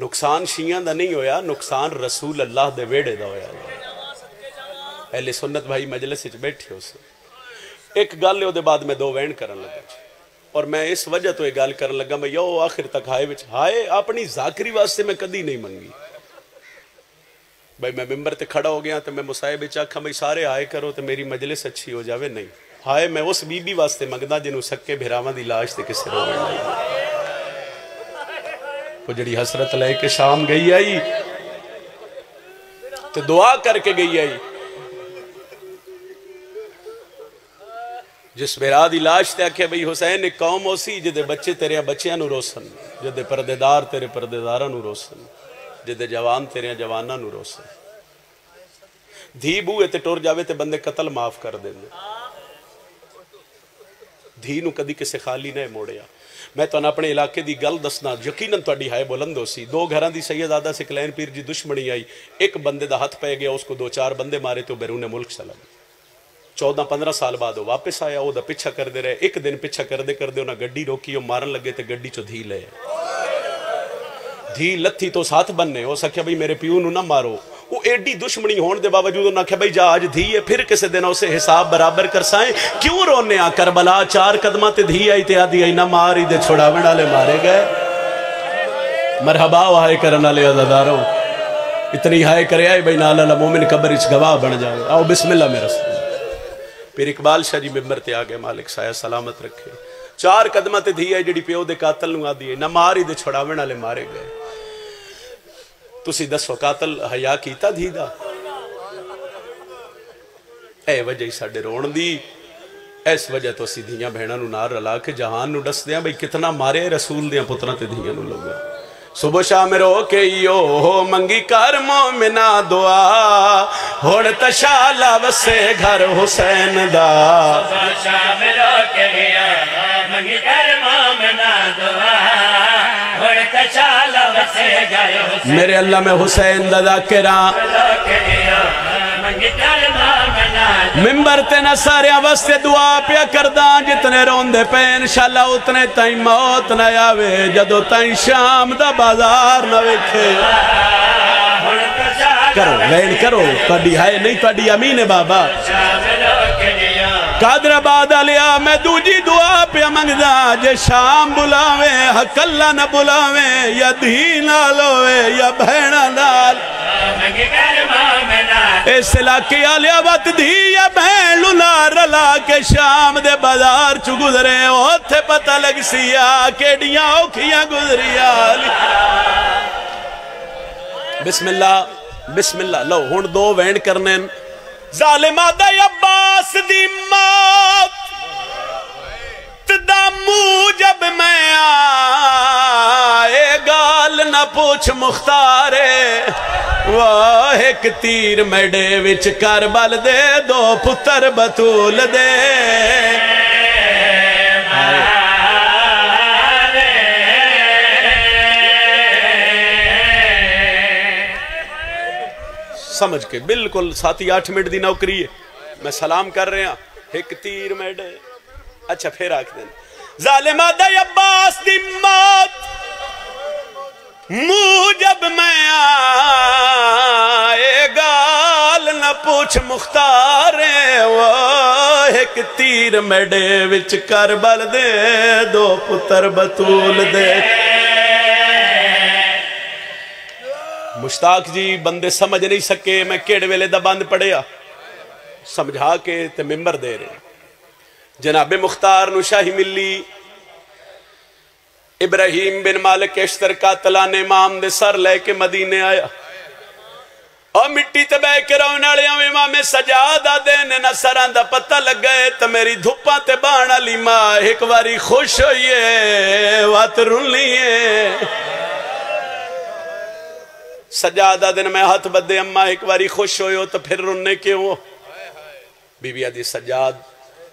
نقصان شیعہ دا نہیں ہویا، نقصان رسول اللہ دے ویڑے دا ہویا۔ اہل سنت بھائی مجلس وچ بیٹھے ہو سے ایک گل ہے، دے بعد میں دو وین کرن لگا اور میں اس وجہ تو یہ گل کرن لگا میں یو آخر تک ہائے وچ ہائے اپنی ذاکری واسطے میں کدی نہیں منگی بھائی میں ممبر تے کھڑا ہو گیا تو میں مصاحب وچ آکھاں بھائی سارے آئے کرو تو میری مجلس اچھی ہو جاوے، نہیں ہائے میں اس بی بی واسطے منگدا جنوں سکے بھراواں دی لاش تے کسے روے نہیں، وہ جڑی حسرت لے کے شام گئی آئی تو دعا کر کے گئی آئی، جس بھرا دی لاش تے آکھے بھئی حسین ایک قوم ہو سی جدے بچے تیرے بچیاں نو روسن، جدے پردیدار تیرے پردیداراں نو روسن، جدے جوان تیرے جواناں نو روسن، دھی بوئے تے ٹور جاوے تے بندے قتل معاف کر دیں دے، دھی نو کدی کسے خالی نہ موڑیا۔ میں تو اپنے علاقے دی گل دسنا یقیناً تہاڈی ہائے بلند ہو سی، دو گھراں دی سیدزادہ سے کلین پیر جی دشمنی آئی، ایک بندے دا ہاتھ پہ گیا، اس کو 2-4 بندے مارے تو بیرون ملک چلا گیا، 14-15 سال بعد وہ واپس آیا، وہ دا پیچھا کر دے رہے، ایک دن پیچھا کر دے انہاں گڈی روکی، وہ مارن لگے تے گڈی چو دھی لے دھی لتھی تو ساتھ بننے، وہ سکھیا بھئی میرے پیو نو نہ مارو، وہ ایڈی دشمنی ہون دے باوجود انہاں کہا بھئی جا آج دھی ہے، پھر کسے دن اسے حساب برابر کر سائیں، کیوں رونے آ کربلا 4 قدمہ تے دھی آئی تے آدھی آئی نہ ماری دے چھوڑاویں والے مارے گئے، مرحبا وہائے کرن والے عزاداروں، اتنی ہائے کرے آئے بھئی نال اللہ مومن قبر اچ گواہ بن جائے، آؤ بسم اللہ میرا رسول۔ پھر اقبال شاہ جی ممبر تے آگئے، مالک سایہ سلامت رکھے، 4 قدمہ تے دھی آئی جڑی پیو دے قاتل نو آدھی ہے نہ ماری دے چھوڑاویں والے مارے گئے، تسی دسو قاتل حیا کیتا دھی دا؟ اے وجہ ہی ساڑے رون دی، ایس وجہ تو اسی دھیاں بہناں نو نار رلا کے جہان نو ڈس دیاں بھئی کتنا مارے رسول دیاں پتران تے دھیاں نو لگا، صبح شام رو کے یو منگی کر مومنہ دعا، ہوڑ تشالا وسے گھر حسین دا، صبح شام رو کے یو منگی کر مومنہ دعا، ہوڑ تشالا وسے گھر حسین، میرے اللہ میں حسین دا ذاکران، ممبر تے نہ سارے واسطے دعا پیا کردان، جتنے روندے پہ انشاءاللہ اتنے تائیں موت نہ آوے، جدو تائیں شام دا بازار نہ ویکھے، کرو وین کرو تہاڈی ہائے نہیں تہاڈی امین بابا، قادر آباد آلیا میں دوجی دعا پیا منگدا، جے شام بلاویں حق اللہ نہ بلاویں، یا دھی نال ہوئے یا بہنہ نال، اس علاقے آلیا وقت دھی یا بہن لنا رلا کے شام دے بازار چو گزرے، اوتھے پتہ لگ سیا کیڑیاں اوکھیاں گزری آلی، بسم اللہ بسم اللہ، لو ہون دو وین کرنے، ظالمہ دا عباس دی موت تدامو جب میں آئے گال نہ پوچھ مختارے، واہ ایک تیر میڈے وچ کربل دے، دو پتر بطول دے، سمجھ کے بالکل 7-8 منٹ دی نوکری ہے، میں سلام کر رہے ہیں، ایک تیر میڈے، اچھا پھر آکھ دیں، ظالمہ دا عباس دی موت موجب میں آئے گال نہ پوچھ مختارے، وہ ایک تیر میڈے وچ کربل دے، دو پتر بطول دے، مشتاق جی بندے سمجھ نہیں سکے میں کیڑ ویلے دا بند پڑیا، سمجھا کے تے ممبر دے رہے، جناب مختار نو شاہی ملی، ابراہیم بن مالک اشتر قاتلان امام دے سر لے کے مدینے آیا، اور مٹی تے بے کے روناڑے امام سجادہ دینے نہ سران دا پتہ لگ گئے، تو میری دھپاں تے بانا لیما ایک واری خوش ہوئیے وات رن لیے، سجادہ دن میں ہاتھ بدے اممہ ایک واری خوش ہوئے ہو تو پھر رننے کیوں، بی بی آدھی سجاد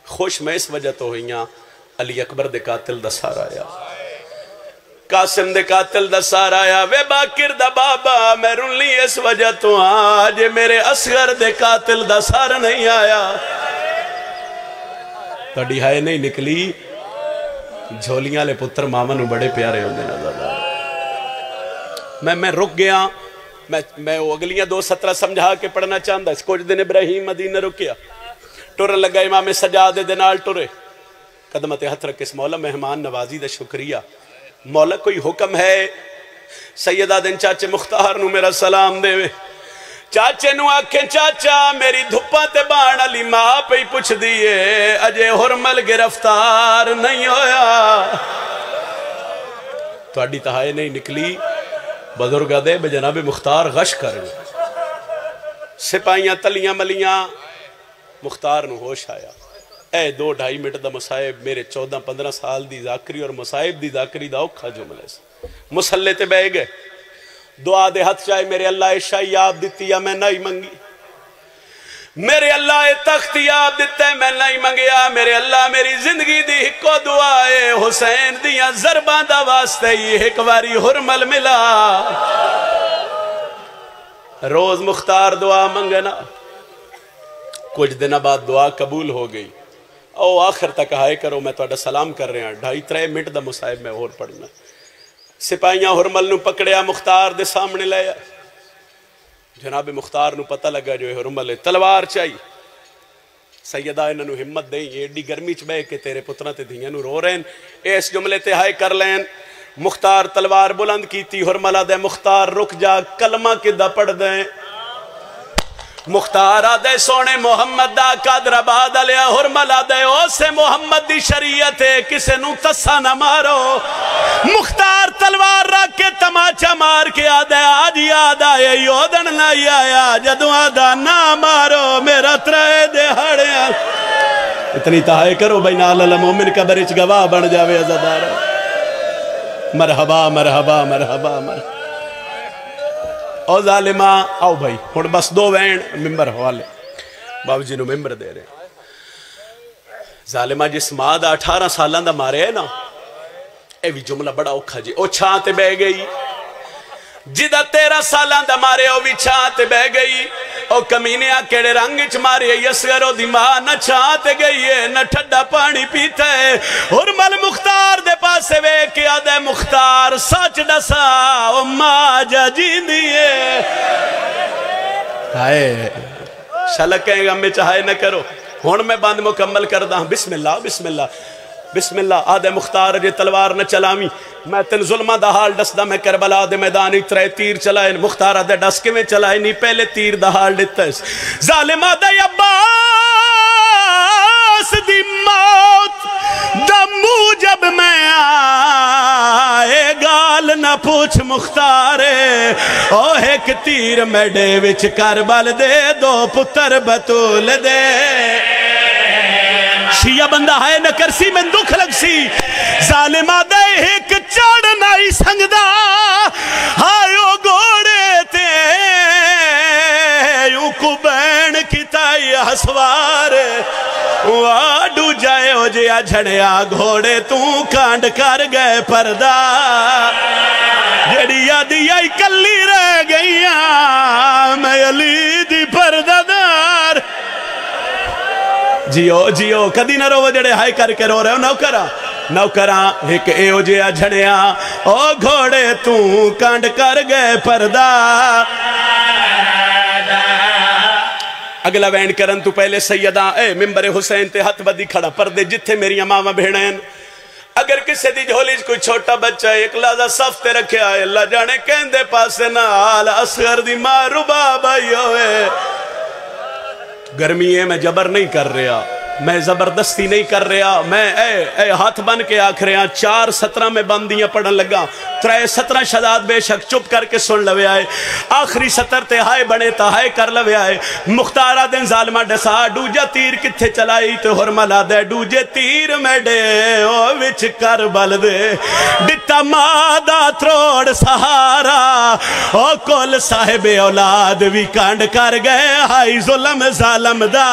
خوش میں اس وجہ تو ہوئیاں، علی اکبر دے قاتل دا سار آیا، قاسم دے قاتل دا سار آیا، وے باکر دا بابا میں رن لی اس وجہ تو آج میرے اصغر دے قاتل دا سار نہیں آیا، تڑی ہائے نہیں نکلی، جھولیاں لے پتر ماما نو بڑے پیارے ہوندے نظر آئے، میں رک گیا میں اگلیاں 2:17 سمجھا کے پڑھنا چاہتا اس کچھ دن ابراہیم مدینہ رکیا ٹرن لگا امام سجاد دے نال ٹرے قدمت ہتھ رکھ اس مولا مہمان نوازی دا شکریہ مولا کوئی حکم ہے سیدہ دن چاچے مختار نو میرا سلام دے چاچے نو آکھیں چاچا میری دھپا تے بان علی ماں پہ ہی پوچھ دیئے اجے ہرمل گرفتار نہیں ہویا تو اڈی تہائے نہیں نکلی بزرگہ دے بجناب مختار غش کر گئے سپاہیاں تلیاں ملیاں مختار نو ہوش آیا اے 2-2.5 منٹ دا مصائب میرے 14-15 سال دی ذاکری اور مصائب دی ذاکری دا اوکھا جملے سے مسلح تے بے گئے دعا دے ہاتھ چاہے میرے اللہ عشاء یاب دیتی یا میں نہیں منگی میرے اللہ تخت یاب دیتا ہے میں نہیں منگیا میرے اللہ میری زندگی دی ہکو دعائے حسین دیاں ضربان دا واسطے یہ ایک واری حرمل ملا روز مختار دعا منگنا کچھ دن بعد دعا قبول ہو گئی او آخر تک آئے کرو میں توڑا سلام کر رہے ہیں 2.5-3 منٹ دا مصائب میں اور پڑھنا سپاہیاں حرمل نو پکڑیا مختار دے سامنے لیا جناب مختار نو پتہ لگا جو حرمل تلوار چاہی سیدہ انہوں نے ہمت دیں یہ ایڈی گرمی چ بے کہ تیرے پترہ تے دھیاں نو رو رہے ہیں اس جملے تے ہائے کر لین مختار تلوار بلند کی تھی حرملہ دے مختار رک جا کلمہ کدہ پڑھ دیں مختار آدھے سونے محمد دا قادر آباد علیہ حرمل آدھے اوسے محمد دی شریعت ہے کسے نو تسا نہ مارو مختار تلوار رکھ کے تماچا مار کے آدھے آج یاد آئے یودن نہیں آیا جدو آدھا نہ مارو میرا ترے دے ہڑیا اتنی تہائے کرو بھائی نال اللہ مومن کا برچ گواہ بن جاوے عزدار مرحبا مرحبا مرحبا مرحبا او ظالمہ آؤ بھائی ہون بس 2 وین ممبر حوالے بابو جی نو ممبر دے رہے ظالمہ جس ماں دا 18 سالان دا مارے ہے نا اے بھی جملہ بڑا اوکھا جی او چھانتے بے گئی جدہ 13 سالان دا مارے او بھی چھانتے بے گئی او کمینے آکڑے رنگچ مارے یسگرو دی ماں نہ چھانتے گئی ہے نہ ٹھڈا پانی پیتا ہے حرمل مختار دے پاسے وے کیا دے مختار سچ ڈسا او ماں جا جین دیئے ہائے شلکیں گا میں چاہے نہ کرو ہون میں باندھ مکمل کردہ ہوں بسم اللہ بسم اللہ بسم اللہ آدھے مختار جے تلوار نہ چلامی میں تن ظلمہ دا حال ڈس دا میں کربلا دے میدانی 3 تیر چلائے مختار آدھے ڈس کے میں چلائے نہیں پہلے تیر دا حال دیتا ہے ظالم آدھے عباس دی موت دا موجب میں آئے گال نہ پوچھ مختارے او ایک تیر میڈے وچ کربل دے 2 پتر بطول دے شیعہ بندہ ہے نہ کرسی میں دکھ لگ سی ظالمہ دے ایک چاڑ نائی سنگدہ آئیو گوڑے تے یوں کو بین کی تائی حسوار واڈو جائے ہو جیا جھڑیا گھوڑے تو کانڈ کر گئے پردہ جڑی یادی آئی کلی رہ گئیاں میں علی دی پردہ دار جیو کدی نہ رو جڑے ہائے کر کے رو رہے ہو نوکرہ ایک اے ہو جیا جھڑیا او گھوڑے تو کانڈ کر گئے پردہ اگلا وین کرن تو پہلے سیدہ اے ممبر حسین تے ہاتھ بدی کھڑا پردے جتھے میری ماما بھیڑین اگر کسی دی جھولیج کوئی چھوٹا بچہ ایک لازہ صف تے رکھے آئے اللہ جانے کہندے پاسے نہ آل اصغر دی ماں رباب آئی ہوئے گرمی ہے میں جبر نہیں کر رہا میں زبردستی نہیں کر رہا میں اے ہاتھ بن کے آکھ رہا 4:17 میں بندیاں پڑھن لگا 3:17 شداد بے شک چپ کر کے سن لوے آئے آخری 70 تے ہائے بڑے تا ہائے کر لوے آئے مختارہ دن ظالمہ ڈسا ڈوجہ تیر کتھے چلائی تو حرملہ دے ڈوجہ تیر میں ڈے او وچ کربل دے ڈتا مادہ تروڑ سہارا او کل صاحب اولاد وی کانڈ کر گئے ہائی ظلم ظالم دا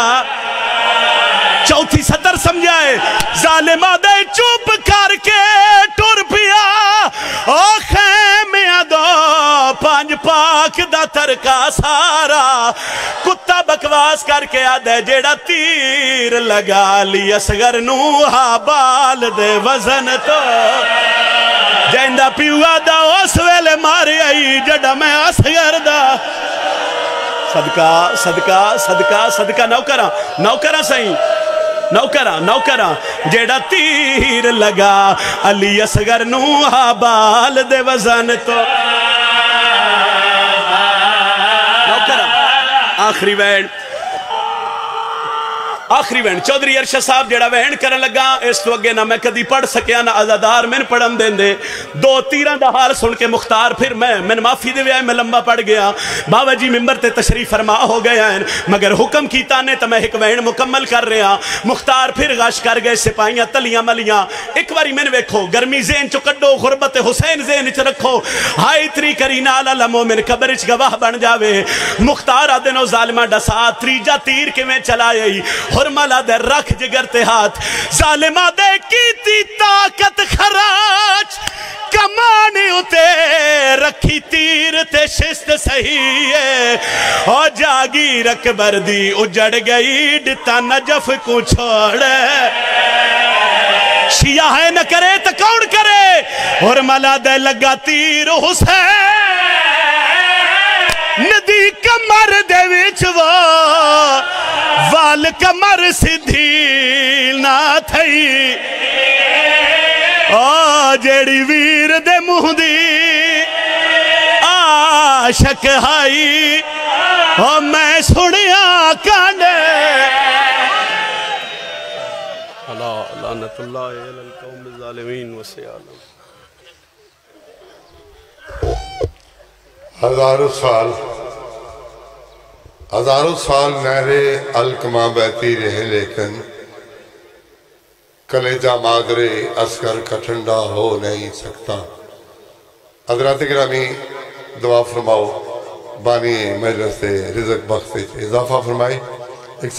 چوتھی 70 سمجھائے ظالمہ دے چوپ کر کے ٹور پیا او خیمیاں دو 5 پاک دا ترکا سارا کتا بکواس کر کے آدھے جیڑا تیر لگا لی اصغر نوہا بال دے وزن تو جائندہ پیوا دا اس ویلے ماری آئی جڑا میں اصغر دا صدقہ صدقہ صدقہ صدقہ نوکرہ سائیں نوکرہ جیڑا تیر لگا علی اصغر نو آبال دے وزن تو نوکرہ آخری وین چودھری ارشد صاحب جیڑا وین کرن لگا اس تو اگے نہ میں کدی پڑھ سکیا نہ عزادار میں پڑھن دیں دے دو تیران دا حال سن کے مختار پھر میں معافی دے ویا میں لمبا پڑھ گیا بابا جی ممبر تے تشریف فرما ہو گیا ہیں مگر حکم کیتا نے تو میں ایک وین مکمل کر رہا مختار پھر غش کر گئے سپاہیاں تلیاں ملیاں ایک باری میں نے ویکھو گرمی زین چو کڈو غربت حسین زین چ رکھو ہائی تری کرین آلہ لمومن قبرچ گواہ بن جاوے مختار آدنو ظالمہ ڈسا تریجا تیر کے میں چلائے حرمالہ دے رکھ جگر تے ہاتھ ظالمہ دے کیتی طاقت خراج کمانی اتے رکھی تیر تے شست صحیح ہے اور جاگی رکبر دی اجڑ گئی ڈتا نجف کو چھوڑے شیعہ ہے نہ کرے تو کون کرے حرمالہ دے لگا تیر حسین ندی کمر دے وچ وال کمر سدھی نہ تھئی جیڑی ویر دے منہ دی عاشق ہائی میں سنیا کانڈے لعنت اللہ علی القوم الظالمین وسیعلم ہزاروں سال نہرے الکماں بہتی رہے لیکن کلیجہ مادرے عسکر کا ٹھنڈا ہو نہیں سکتا حضرات گرامی دعا فرماؤ بانی مجلس سے رزق بخش سے اضافہ فرمائی ایک